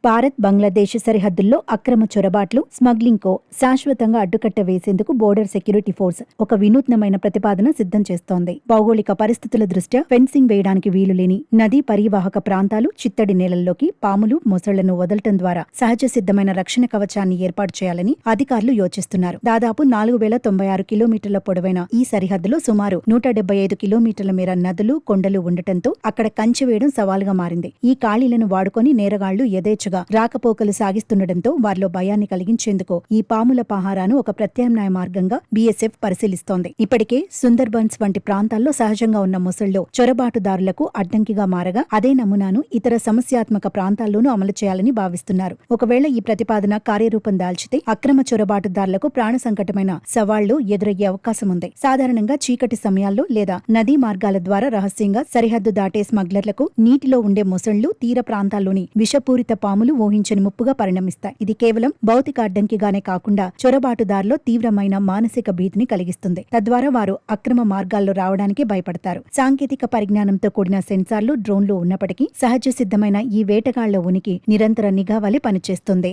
భారత్ బంగ్లాదేశ్ సరిహద్దుల్లో అక్రమ చొరబాట్లు, స్మగ్లింగ్ కు శాశ్వతంగా అడ్డుకట్ట వేసేందుకు బోర్డర్ సెక్యూరిటీ ఫోర్స్ ఒక వినూత్నమైన ప్రతిపాదన సిద్ధం చేస్తోంది. భౌగోళిక పరిస్థితుల దృష్ట్యా ఫెన్సింగ్ వేయడానికి వీలులేని నదీ పరివాహక ప్రాంతాలు, చిత్తడి నేలల్లోకి పాములు, మొసళ్లను వదలటం ద్వారా సహజ సిద్ధమైన రక్షణ కవచాన్ని ఏర్పాటు చేయాలని అధికారులు యోచిస్తున్నారు. దాదాపు 4096 కిలోమీటర్ల పొడవైన ఈ సరిహద్దులో సుమారు 175 కిలోమీటర్ల మేర నదులు, కొండలు ఉండటంతో అక్కడ కంచె వేయడం సవాలుగా మారింది. ఈ ఖాళీలను వాడుకొని నేరగాళ్లు యథేచ్ఛగా రాకపోకలు సాగిస్తుండటంతో వారిలో భయాన్ని కలిగించేందుకు ఈ పాముల పహారాను ఒక ప్రత్యామ్నాయ మార్గంగా బీఎస్ఎఫ్ పరిశీలిస్తోంది. ఇప్పటికే సుందర్బన్స్ వంటి ప్రాంతాల్లో సహజంగా ఉన్న మొసళ్లు చొరబాటుదారులకు అడ్డంకిగా మారగా అదే నమూనాను ఇతర సమస్యాత్మక ప్రాంతాల్లోనూ అమలు చేయాలని భావిస్తున్నారు. ఒకవేళ ఈ ప్రతిపాదన కార్యరూపం దాల్చితే అక్రమ చొరబాటుదారులకు ప్రాణ సంకటమైన సవాళ్లు ఎదురయ్యే అవకాశం ఉంది. సాధారణంగా చీకటి సమయాల్లో లేదా నదీ మార్గాల ద్వారా రహస్యంగా సరిహద్దు దాటే స్మగ్లర్లకు నీటిలో ఉండే మొసళ్లు తీర ప్రాంతాల్లోని విషపూరిత పాములు ఊహించని ముప్పుగా పరిణమిస్తాయి. ఇది కేవలం భౌతిక అడ్డంకిగానే కాకుండా చొరబాటుదారులో తీవ్రమైన మానసిక భీతిని కలిగిస్తుంది. తద్వారా వారు అక్రమ మార్గాల్లో రావడానికి భయపడతారు. సాంకేతిక పరిజ్ఞానంతో కూడిన సెన్సార్లు, డ్రోన్లు ఉన్నప్పటికీ సహజ సిద్ధమైన ఈ వేటగాళ్ల ఉనికి నిరంతర నిఘా వలె పనిచేస్తుంది.